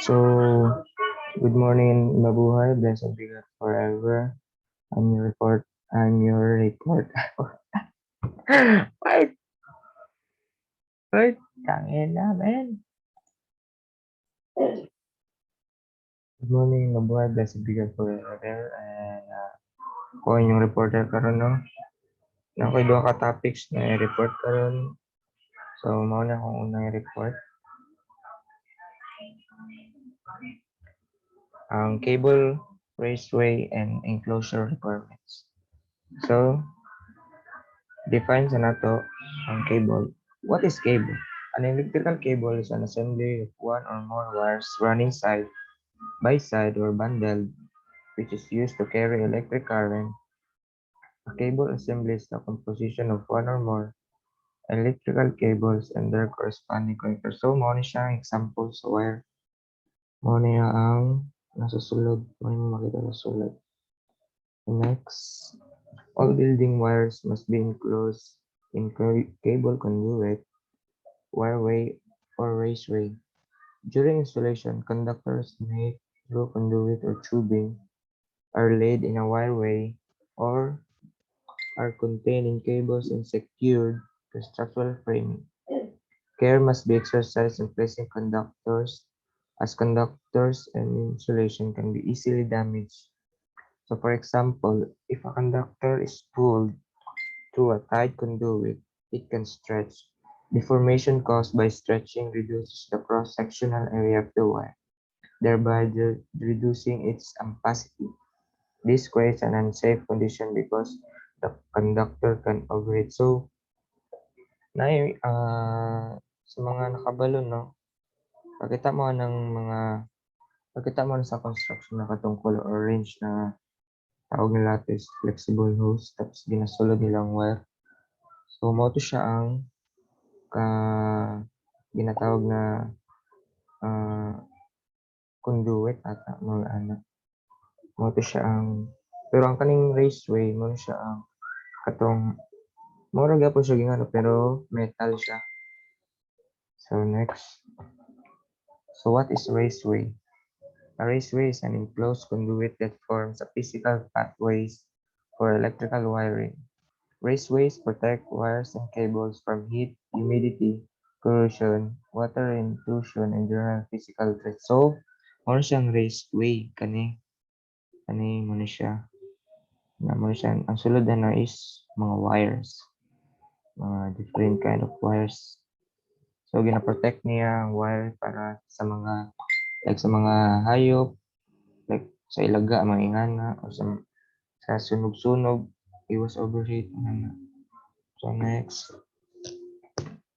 So, good morning, mabuhay, blessed be God forever. I'm your report. I'm your report. Wait, wait, tangin na, man. Good morning, mabuhay, blessed be God forever. And ako inyong reporter karon no. Nakoy duha ka topics na i-report karon. So, mao na akong unang i-report. Ang cable, raceway, and enclosure requirements. So, define sa nato ang cable. What is cable? An electrical cable is an assembly of one or more wires running side by side or bundled, which is used to carry electric current. A cable assembly is the composition of one or more electrical cables and their corresponding connectors. So, mao ni siya ang example sa wire. Mao niya ang nasa sulod. Mao mo makita sa sulod. Next, all building wires must be enclosed in cable conduit, wireway, or raceway. During installation, conductors made through conduit or tubing are laid in a wireway or are contained in cables and secured to structural framing. Care must be exercised in placing conductors, as conductors and insulation can be easily damaged. So, for example, if a conductor is pulled through a tight conduit, it can stretch. Deformation caused by stretching reduces the cross-sectional area of the wire, thereby reducing its ampacity. This creates an unsafe condition because the conductor can overheat. So, sa mga nakabalon, no, pakita mo ng mga, pakita mo na sa construction na katungkol or range na tawag nila is flexible hose, tapos ginasulod nilang wire. So, mo to siya ang ka, ginatawag na uh, conduit ata, mga ano. Mo to siya ang, pero ang kaning raceway, mo siya ang katong mura gyapon siya gingano pero metal siya. So next. So what is raceway? A raceway is an enclosed conduit that forms a physical pathways for electrical wiring. Raceways protect wires and cables from heat, humidity, corrosion, water intrusion, and general physical threats. So, mo siyang raceway kani mo na siya. Na mo siya ang sulod na is mga wires, mga different kind of wires. So, gina-protect niya ang wire para sa mga, like sa mga hayop, like sa ilaga, mga ingana, o sa sunog-sunog, iwas overheat. So, next,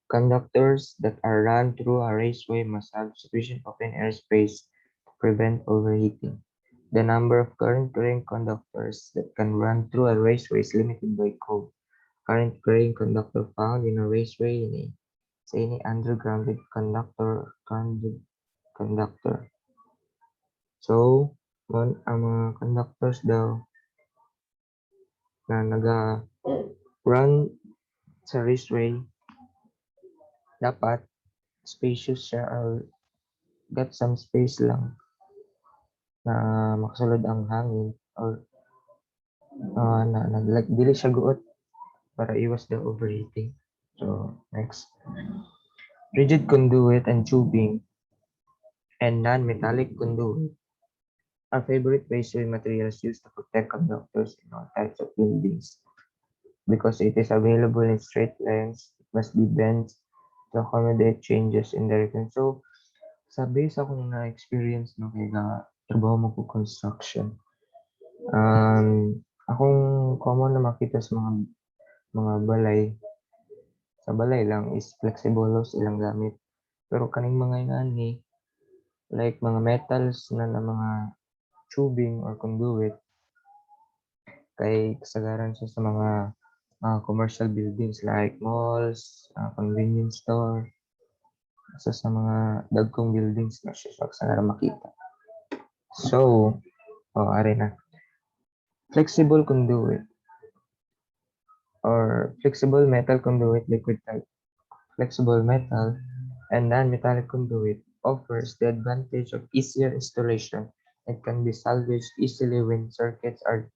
conductors that are run through a raceway must have sufficient open airspace to prevent overheating. The number of current-carrying conductors that can run through a raceway is limited by code. Current-carrying conductor found in a raceway sa any undergrounded conductor. So, ang mga conductors daw na naga-run sa raceway, dapat spacious siya or got some space lang na makasulod ang hangin or like dili siya guot para iwas the overheating. So, next. Rigid conduit and tubing and non-metallic conduit are favorite raceway materials used to protect conductors in all types of buildings. Because it is available in straight lines, it must be bent to accommodate changes in direction. So, sa base akong na-experience no kay trabaho mo ko construction. Akong common na makita sa mga balay, sa balay lang is flexible hose ilang gamit. Pero kaning mga ingani, like mga metals na mga tubing or conduit, kay kasagaran siya sa mga commercial buildings like malls, convenience store, sa mga dagkong buildings na siya sa kasagaran makita. So, are na. Flexible conduit or flexible metal conduit, liquid type, flexible metal, and non-metallic conduit offers the advantage of easier installation and can be salvaged easily when circuits are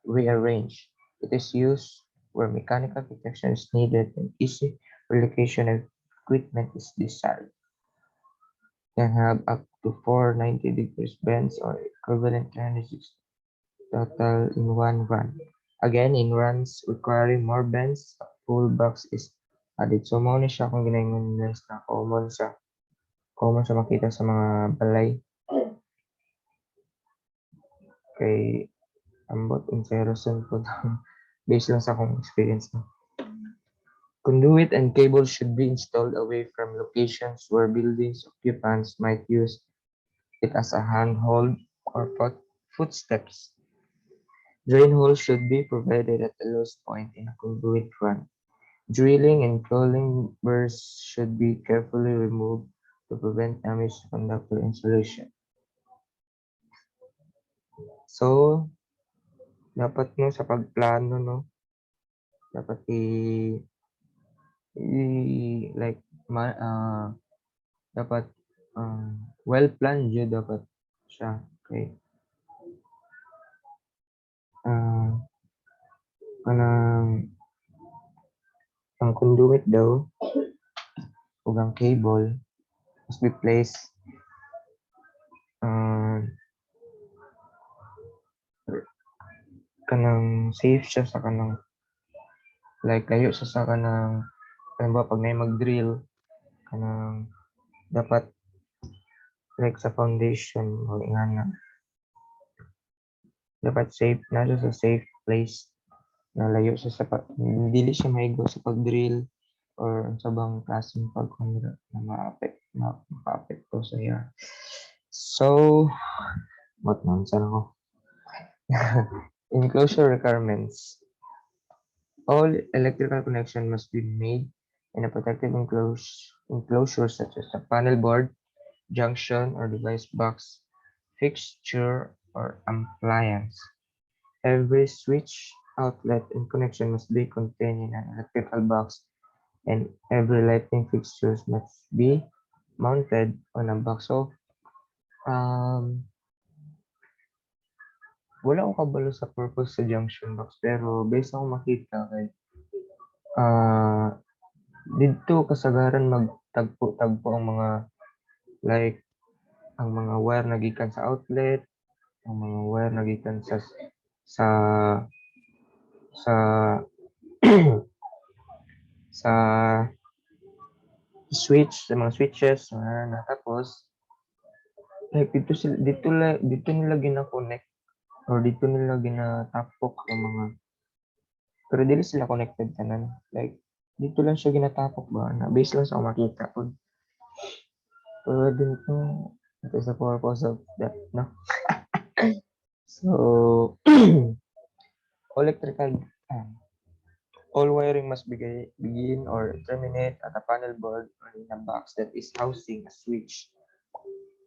rearranged. It is used where mechanical protection is needed and easy relocation of equipment is desired. Can have up to four 90 degrees bends or equivalent 360 total in one run. Again, in runs requiring more bends, a full box is added. So, mao ni siya kung ginaingon guys na common sa makita sa mga balay kay ambot comparison po based lang sa akong experience no. Conduit and cable should be installed away from locations where buildings occupants might use it as a handhold or footsteps. Drain holes should be provided at the lowest point in a conduit run. Drilling and crawling burrs should be carefully removed to prevent damage to conductor insulation. So, dapat no sa pagplano no, dapat like dapat well planned yun dapat siya. Okay. Kanang ang conduit daw ug ang cable must be placed kanang safe siya sa kanang like layo siya sa kanang halimbawa pag may mag-drill kanang dapat like sa foundation o nga dapat safe na siya sa safe place na layo siya sa dili siya maigo sa pag-drill or sa bang klaseng pag-convert na ma-apekto sa iya. So, what nonsense ako. Enclosure requirements. All electrical connection must be made in a protected enclosure such as a panel board, junction or device box, fixture or appliance. Every switch, outlet, and connection must be contained in an electrical box, and every lighting fixtures must be mounted on a box. So, wala akong kabalo sa purpose sa junction box, pero based akong makita kay dito kasagaran magtagpo-tagpo ang mga like ang mga wire nagikan sa outlet, ang mga wire nagikan sa sa sa switch, sa mga switches na tapos like dito nila gina-connect or dito nila ginatapok ang mga pero dili sila connected tanan like dito lang siya ginatapok ba na base lang sa makita ko pero din to ito sa purpose of that no. So electrical all wiring must begin or terminate at a panel board or in a box that is housing a switch,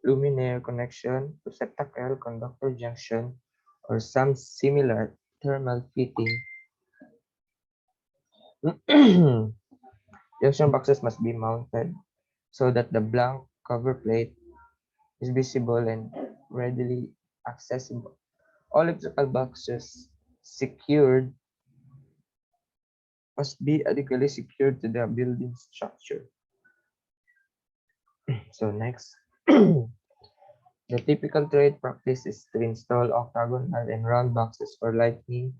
luminaire connection, receptacle, conductor junction, or some similar thermal fitting. Junction boxes must be mounted so that the blank cover plate is visible and readily accessible. All electrical boxes secured must be adequately secured to the building structure. So next, the typical trade practice is to install octagonal and round boxes for lighting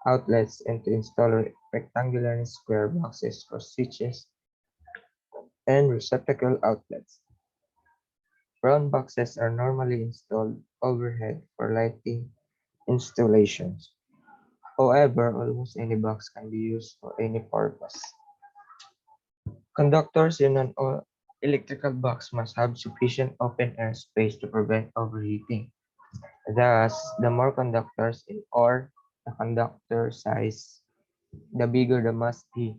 outlets and to install rectangular and square boxes for switches and receptacle outlets. Round boxes are normally installed overhead for lighting installations. However, almost any box can be used for any purpose. Conductors in an electrical box must have sufficient open air space to prevent overheating. Thus, the more conductors in or the conductor size, the bigger the must be.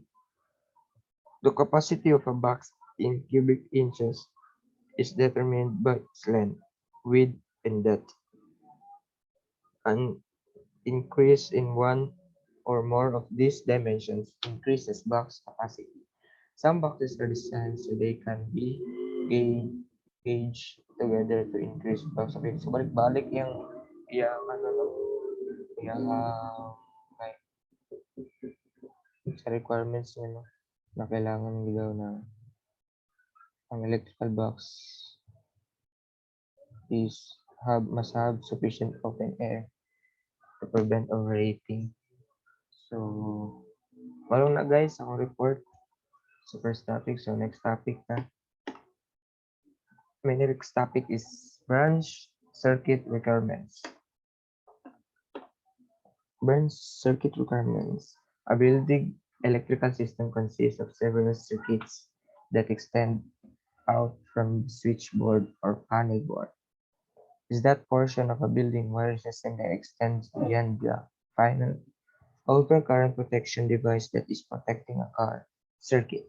The capacity of a box in cubic inches is determined by its length, width, and depth. An increase in one or more of these dimensions increases box capacity. Some boxes are designed so they can be gained age together to increase possibility. So balik-balik yung ano no, yung like sa requirements niya no, na kailangan daw na ang electrical box must have sufficient open air to prevent overheating. So, malong na guys ang report sa first topic. So, next topic na. My next topic is branch circuit requirements. Branch circuit requirements. A building electrical system consists of several circuits that extend out from the switchboard or panel board. Is that portion of a building wire system that extends beyond the final overcurrent protection device that is protecting a car circuit,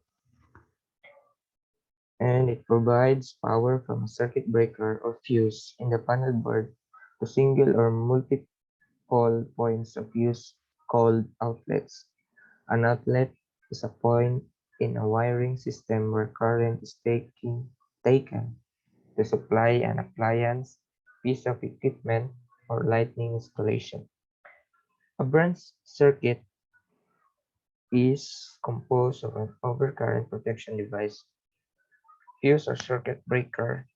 and it provides power from a circuit breaker or fuse in the panel board to single or multiple points of use called outlets. An outlet is a point in a wiring system where current is taken to supply an appliance, piece of equipment, or lighting installation. A branch circuit is composed of an overcurrent protection device, fuse or circuit breaker,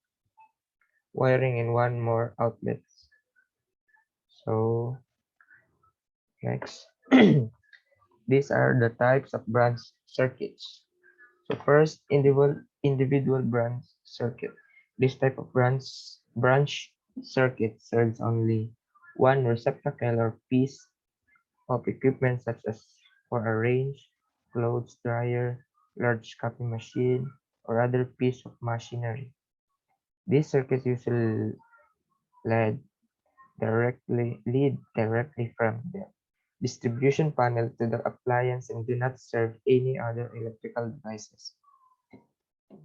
wiring, and one more outlets. So next, these are the types of branch circuits. So first, individual branch circuit. This type of branch circuit serves only one receptacle or piece of equipment such as for a range, clothes dryer, large copy machine, or other piece of machinery. These circuits usually lead lead directly from the distribution panel to the appliance and do not serve any other electrical devices.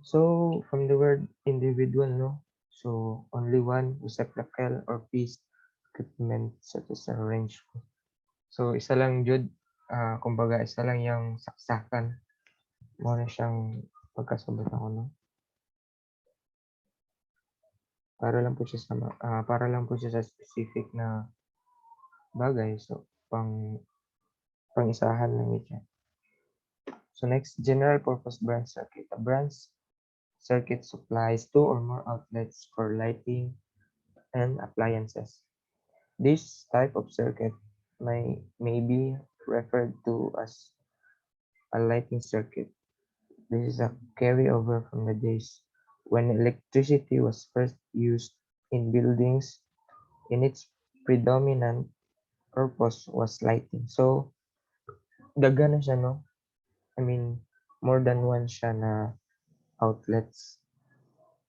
So from the word individual, no? So only one receptacle or piece equipment such as a range. So isa lang jud, kumbaga isa lang yung saksakan. Mo na siyang pagkasabot ako, no? Para lang po siya sa specific na bagay. So pang-isahan lang ito. So next, general purpose branch circuit. A branch circuit supplies two or more outlets for lighting and appliances. This type of circuit may be referred to as a lighting circuit. This is a carryover from the days when electricity was first used in buildings in its predominant purpose was lighting. So, daga na siya, no? I mean, more than one siya na outlets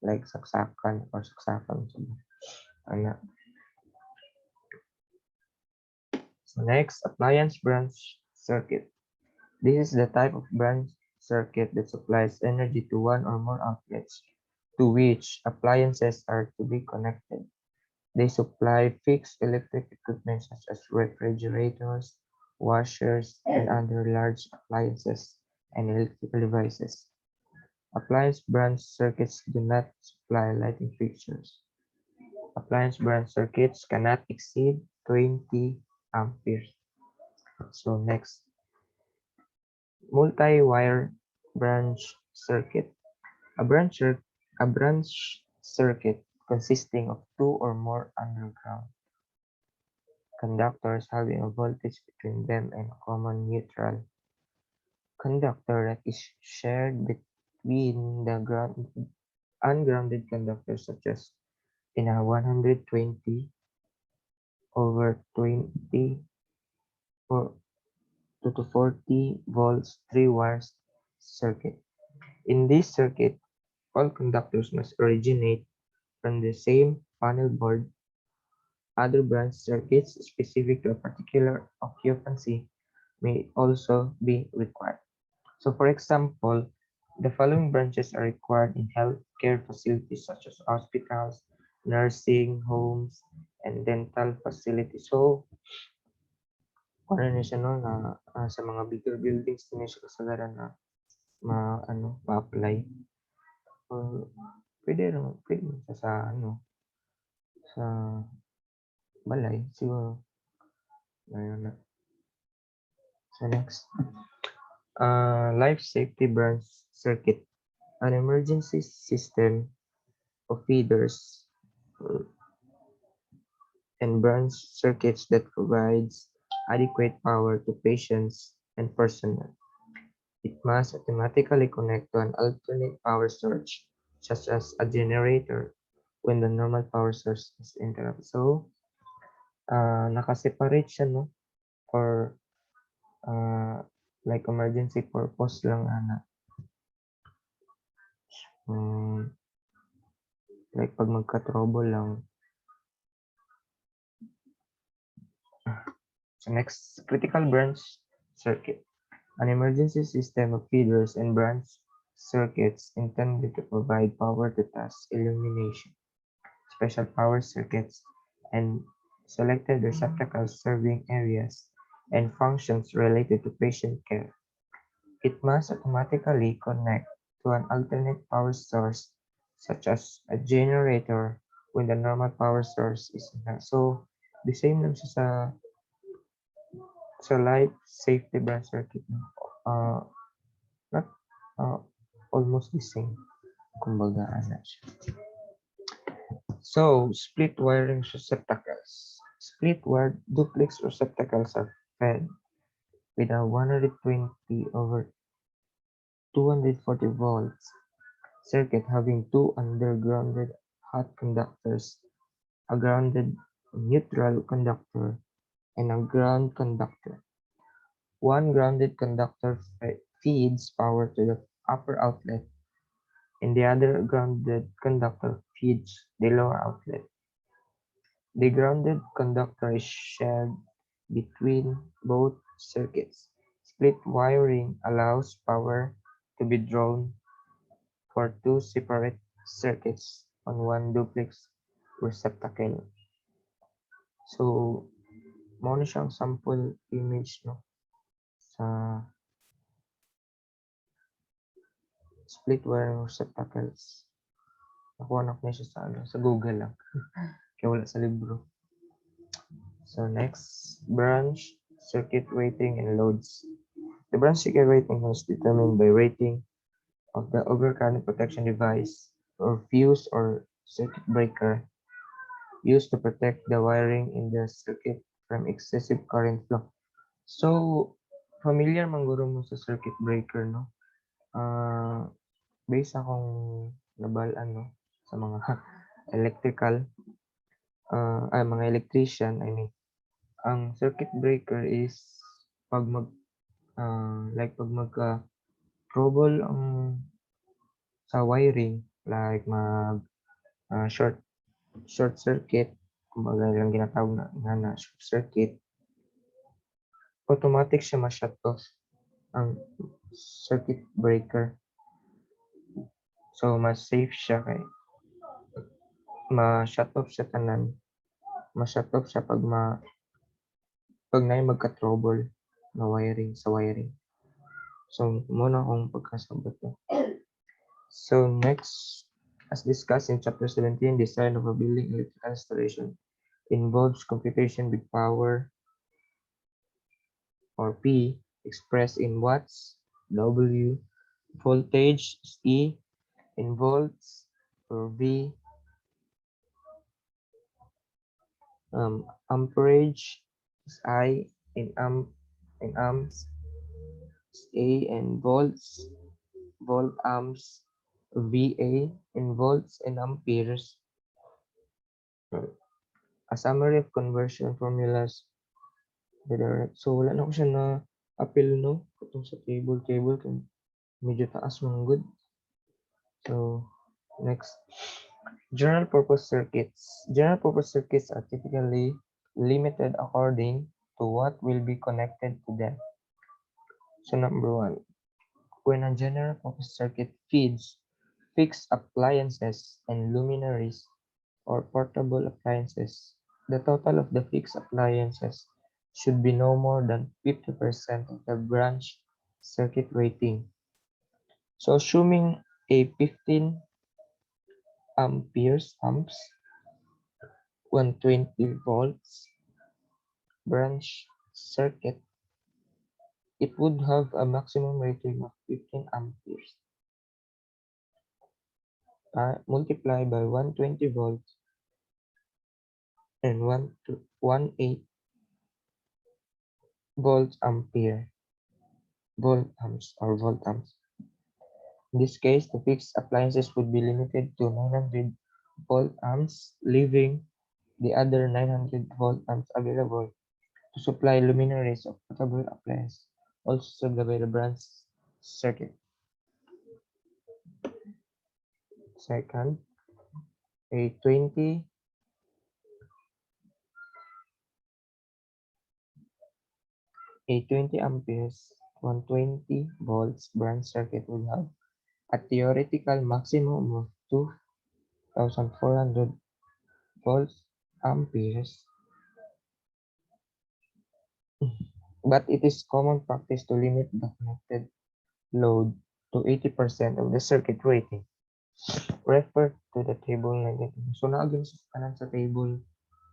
like saksakan or saksakan. Ano. So next, appliance branch circuit. This is the type of branch circuit that supplies energy to one or more outlets to which appliances are to be connected. They supply fixed electric equipment such as refrigerators, washers, and other large appliances and electrical devices. Appliance branch circuits do not supply lighting fixtures. Appliance branch circuits cannot exceed 20 amperes. So next, multi-wire branch circuit. A branch, a branch circuit consisting of two or more underground conductors having a voltage between them and a common neutral conductor that is shared between the ungrounded conductors, such as in a 120 over 20 or 2 to 40 volts 3 wires circuit. In this circuit, all conductors must originate from the same panel board. Other branch circuits specific to a particular occupancy may also be required. So for example, the following branches are required in healthcare facilities such as hospitals, nursing homes, and dental facilities. So, ano na siya no, na sa mga bigger buildings din siya kasagaran na ma-apply. pwede mo siya sa sa balay siguro. Ayun na. So next, life safety branch circuit, an emergency system of feeders and branch circuits that provides adequate power to patients and personnel. It must automatically connect to an alternate power source, such as a generator, when the normal power source is interrupted. So, nakaseparate siya, no? For, like emergency purpose lang, um, like pag magka-trouble lang. So next, critical branch circuit. An emergency system of feeders and branch circuits intended to provide power to task illumination, special power circuits, and selected receptacles serving areas and functions related to patient care. It must automatically connect to an alternate power source, such as a generator, when the normal power source is not. So, the same lang siya sa life safety branch circuit. Uh, not almost the same. Kumbaga, siya. So, split wiring receptacles. Split wired duplex receptacles are fed with a 120 over 240 volts circuit having two undergrounded hot conductors, a grounded neutral conductor, and a ground conductor. One grounded conductor feeds power to the upper outlet, and the other grounded conductor feeds the lower outlet. The grounded conductor is shared between both circuits. Split wiring allows power to be drawn for two separate circuits on one duplex receptacle. So, mo na siyang sample image no sa split wiring receptacles. Nakuha na ko na siya sa Google lang. Kaya wala sa libro. So next, branch circuit rating and loads. The branch circuit rating is determined by rating of the overcurrent protection device or fuse or circuit breaker used to protect the wiring in the circuit from excessive current flow. So, familiar man guro mo sa circuit breaker, no? Based akong nabalaan, no? Sa mga electrical, mga electrician, I mean, ang circuit breaker is pag like pag magka-trouble ang sa wiring, like short circuit, kumbaga lang ginatawag na short circuit, automatic siya ma-shut off ang circuit breaker. So, mas safe siya kay ma-shut off siya tanan. Ma-shut off siya pag na magka-trouble na wiring sa wiring. So, muna akong pagkasabot to. So, next, as discussed in chapter 17, design of a building electrical installation involves computation with power or P expressed in watts, W, voltage is E, in volts, or V, amperage is I, in amps is A, and volt amps, VA, in volts and amperes. A summary of conversion formulas. So, wala na ko siya na appeal, no? Kung sa table, kung medyo taas mong good. So, next. General purpose circuits. General purpose circuits are typically limited according to what will be connected to them. So, number one, when a general purpose circuit feeds fixed appliances and luminaries or portable appliances, the total of the fixed appliances should be no more than 50% of the branch circuit rating. So assuming a 15 amps, 120 volts branch circuit, it would have a maximum rating of 15 amperes. Multiply by 120 volts and 118 volt amps. In this case, the fixed appliances would be limited to 900 volt amps, leaving the other 900 volt amps available to supply luminaries of portable appliance, also served by the branch circuit. Second, a 20 amperes 120 volts branch circuit would have a theoretical maximum of 2,400 volts amperes, but it is common practice to limit the connected load to 80% of the circuit rating. Refer to the table 92. So naagin sa kanan sa table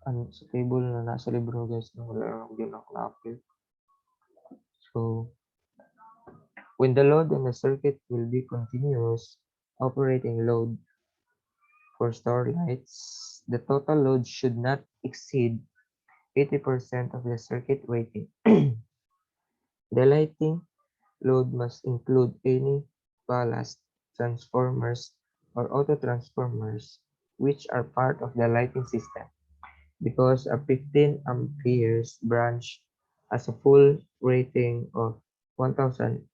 sa table na nasa libro guys na wala lang din ako na-upload. So when the load in the circuit will be continuous operating load for store lights, the total load should not exceed 80% of the circuit rating. The lighting load must include any ballast transformers or auto transformers which are part of the lighting system. Because a 15 amperes branch has a full rating of 1,800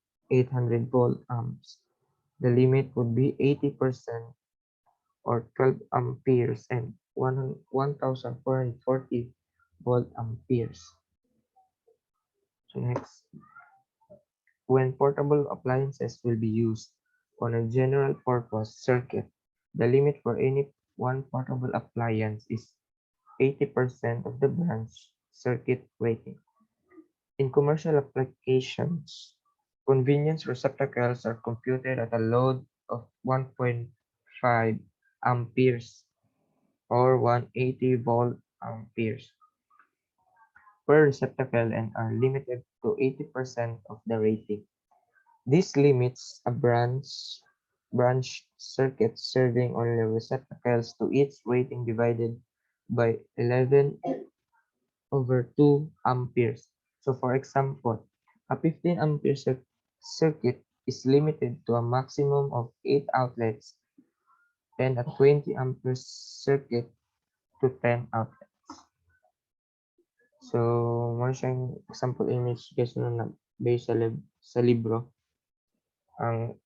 volt amps, the limit would be 80% or 12 amperes and 1,440 volt amperes. So next, when portable appliances will be used on a general purpose circuit, the limit for any one portable appliance is 80% of the branch circuit rating. In commercial applications, convenience receptacles are computed at a load of 1.5 amperes or 180 volt amperes per receptacle and are limited to 80% of the rating. This limits a branch circuit serving only receptacles to its rating divided by 11 over 2 amperes. So for example, a 15 ampere circuit is limited to a maximum of 8 outlets and a 20 ampere circuit to 10 outlets. So, mo siyang example image guys na based sa libro. Ang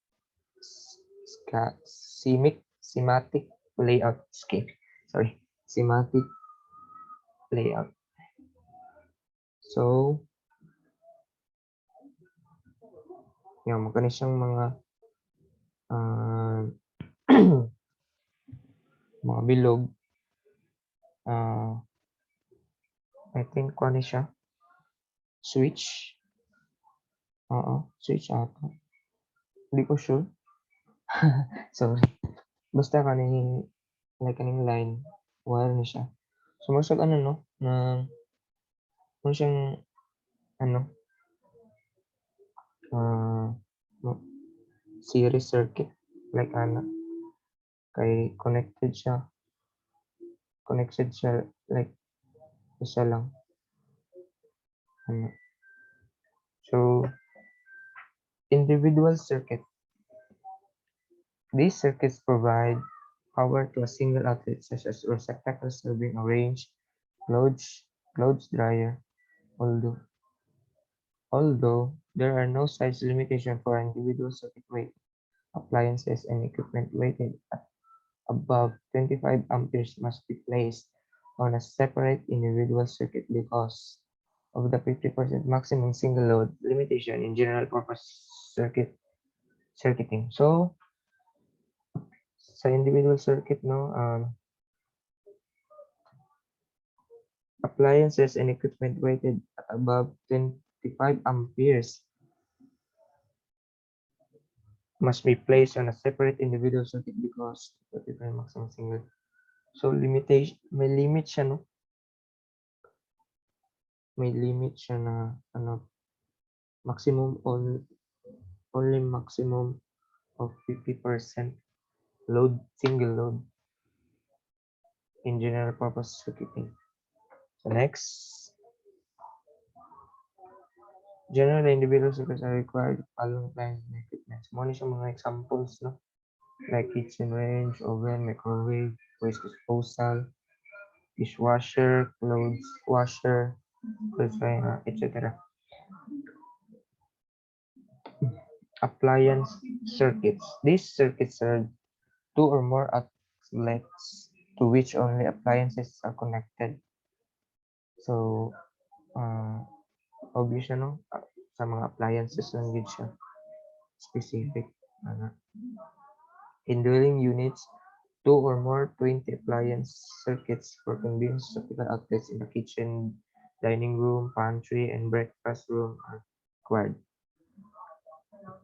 schematic layout scheme. Sorry, schematic layout. So, yung magkano siyang mga mga bilog. I think kung ano siya? Switch. Switch ata. Hindi ko sure. Sorry. Basta kaning like kaning line, wire na siya. So, masag ano no? Na ano siyang ano? Series circuit. Like ano? Kay connected siya like isa lang. So, individual circuit. These circuits provide power to a single outlet such as receptacle serving a range, clothes dryer, although there are no size limitation for individual circuit weight. Appliances and equipment rated at above 25 amperes must be placed on a separate individual circuit because of the 50% maximum single load limitation in general purpose circuiting. So, sa individual circuit, no, appliances and equipment rated at above 25 amperes must be placed on a separate individual circuit because of different maximum single. So limitation, may limit siya, no? May limit siya na ano, maximum only maximum of 50% load, single load in general purpose circuiting. So next, general individual circuits are required to follow appliances and equipment. Muna siya mga examples, no? Like kitchen range, oven, microwave, waste disposal, dishwasher, clothes washer, clothes dryer, etc. Appliance circuits. These circuits are two or more outlets to which only appliances are connected. So, obvious siya, no? Sa mga appliances lang din siya. Specific. In dwelling units, two or more 20 appliance circuits for convenience optical outlets in the kitchen, dining room, pantry, and breakfast room are required.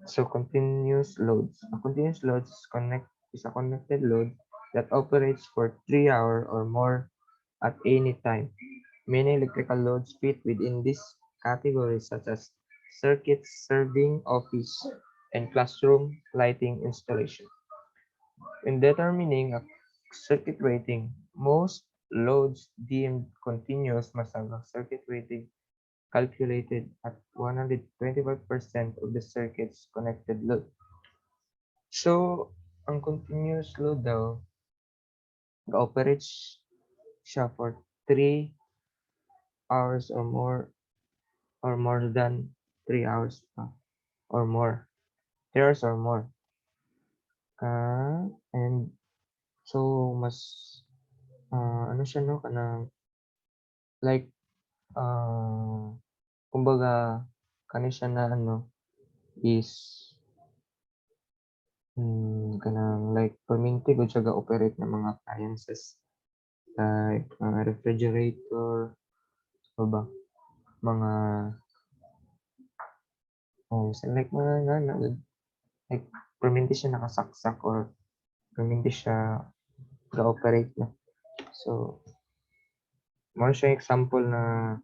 So continuous loads. A continuous load is a connected load that operates for 3 hours or more at any time. Many electrical loads fit within this category, such as circuits serving office and classroom lighting installation. In determining a circuit rating, most loads deemed continuous must have a circuit rating calculated at 125% of the circuit's connected load. So, ang continuous load daw, operates siya for 3 hours or more than 3 hours pa, or more. 3 hours or more. And so, mas, ano siya, no, kanang, like, kumbaga, kani siya na, ano, is, kanang, like, perminti gud siya ga-operate ng mga appliances. Like, refrigerator, o ba, mga, so like, mga, like, perminti siya nakasaksak or perminti siya ga-operate na. So, mo siya example na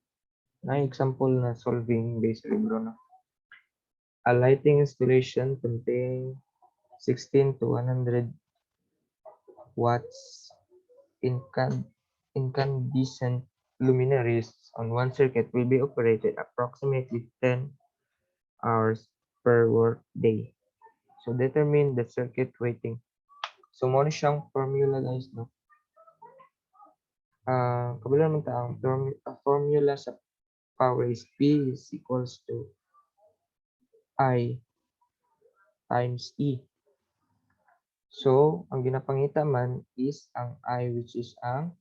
solving based libro na. A lighting installation contain 16 to 100 watts incandescent luminaries on one circuit will be operated approximately 10 hours per work day. So determine the circuit rating. So mo siyang formula, guys, no? Kabalo naman ta ang formula sa power is P is equals to I times E. So, ang ginapangita man is ang I, which is ang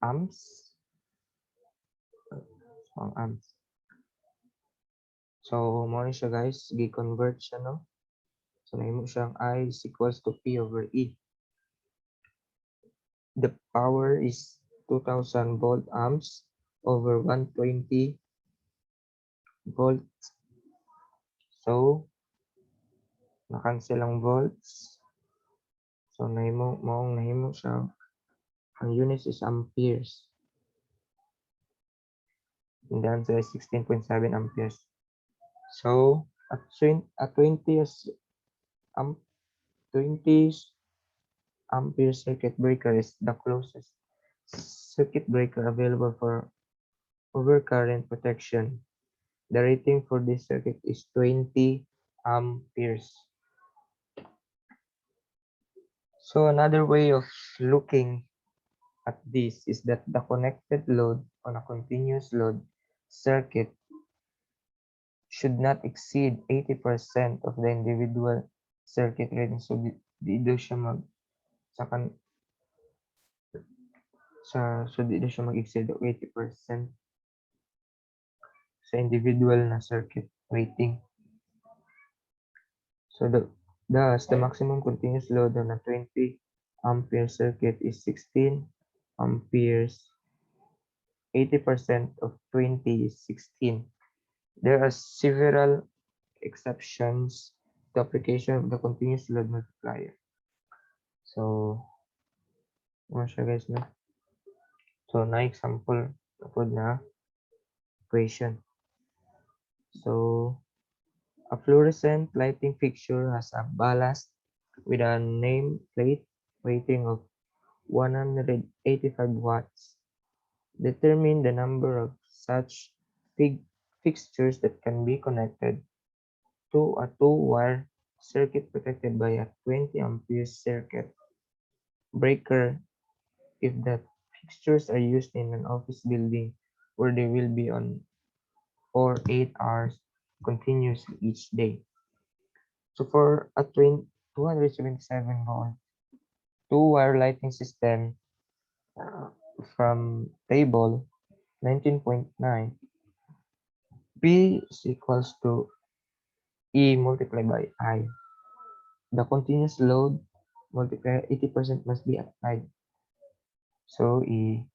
amps. So, ang amps. So, mo siya, guys, gi-convert siya, no? So, nahimo siyang I is equals to P over E. The power is 2000 volt amps over 120 volts. So, na-cancel ang volts. So, nahimo siya. Ang units is amperes. And the answer is 16.7 amperes. So, at 20 ampere circuit breaker is the closest circuit breaker available for overcurrent protection. The rating for this circuit is 20 amperes. So another way of looking at this is that the connected load on a continuous load circuit should not exceed 80% of the individual circuit rating. So di daw siya mag-exceed 80% sa individual na circuit rating. So thus the maximum continuous load on a 20 ampere circuit is 16 amperes. 80% of 20 is 16. There are several exceptions to application of the continuous load multiplier. So, ano siya guys, no? So, na example po na equation. So, a fluorescent lighting fixture has a ballast with a nameplate rating of 185 watts. Determine the number of such fixtures that can be connected to a two-wire circuit protected by a 20 ampere circuit breaker if the fixtures are used in an office building where they will be on for 8 hours continuously each day. So for a 277 volt two-wire lighting system from table 19.9, P is equals to E multiplied by I. The continuous load multiplier 80% must be applied. So i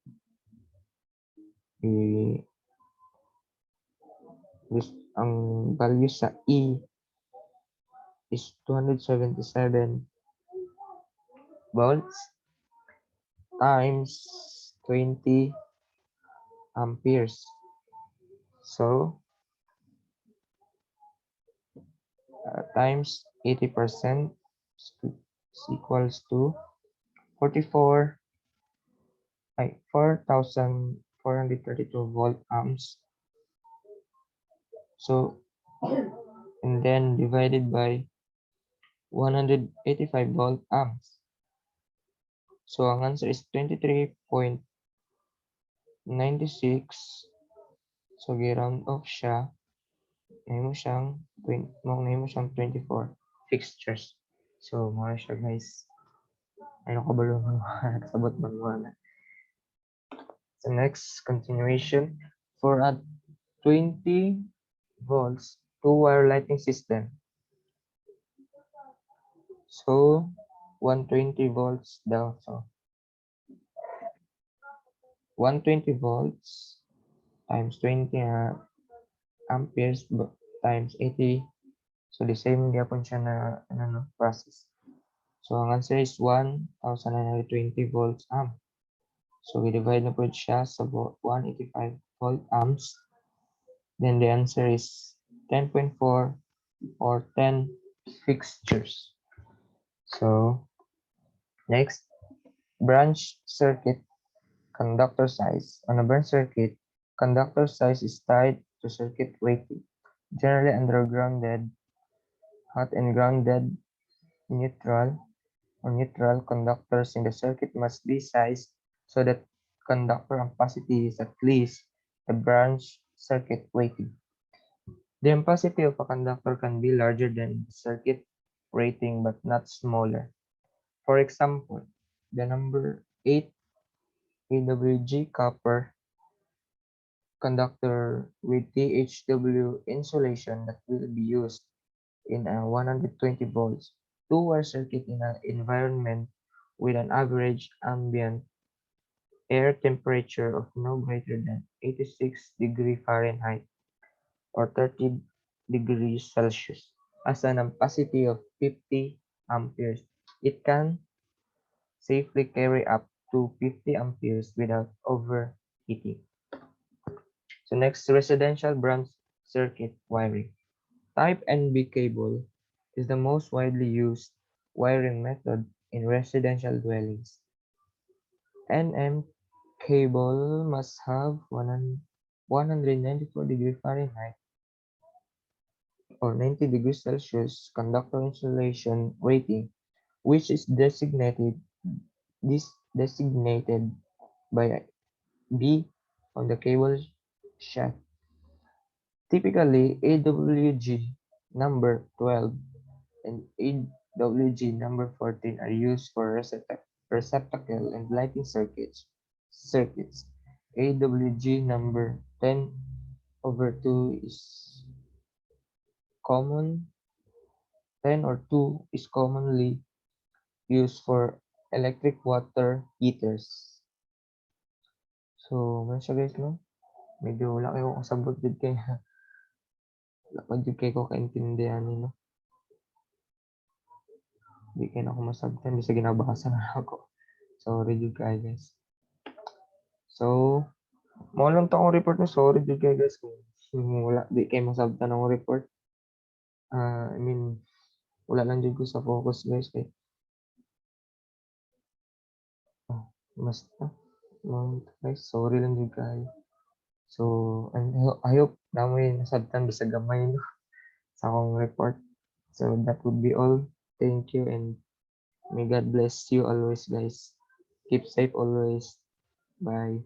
ang value sa E is 277 volts times 20 amperes. So times 80% is equals to 44 4,432 volt amps. So and then divided by 185 volt amps. So ang answer is 23.96. So gi-round off siya. Ngayon mo siyang 24 fixtures. So mo siya guys. Ayun ko balo ng sabot man mo na. So next continuation for a 20 volts two-wire lighting system. So 120 volts daw. So 120 volts times 20 amperes times 80. So the same gyapon siya na process. So ang answer is 1,920 volts amp. So we divide na po siya sa 185 volt amps. Then the answer is 10.4 or 10 fixtures. So next, branch circuit conductor size. On a branch circuit, conductor size is tied to circuit rating. Generally undergrounded, hot and grounded, neutral conductors in the circuit must be sized so that conductor ampacity is at least the branch circuit rating. The ampacity of a conductor can be larger than the circuit rating but not smaller. For example, the number 8 AWG copper conductor with THW insulation that will be used in a 120 volts two-wire circuit in an environment with an average ambient air temperature of no greater than 86 degrees Fahrenheit or 30 degrees Celsius has an ampacity of 50 amperes. It can safely carry up to 50 amperes without overheating. So next, residential branch circuit wiring. Type NB cable is the most widely used wiring method in residential dwellings. NM cable must have 194 degrees Fahrenheit or 90 degrees Celsius conductor insulation rating, which is designated by B on the cable shaft. Typically, AWG number 12 and AWG number 14 are used for receptacle and lighting circuits. AWG number 10/2 is common 10 or 2 is commonly used for electric water heaters. So, man siya guys, no? Medyo wala kayo kasabot din kay Wala pa jud kay ko kaintindihan ni no. Di kay na ako masabtan bisa ginabasa na ako. Sorry jud kay guys. So, mao lang ta akong report no. Sorry jud kay guys kung wala di kay masabtan akong report. I mean, wala lang jud ko sa focus guys kay basta guys, sorry lang jud kay. So, I hope namoy nasabtan bisag gamay no sa akong report. So that would be all. Thank you and may God bless you always guys. Keep safe always. Bye.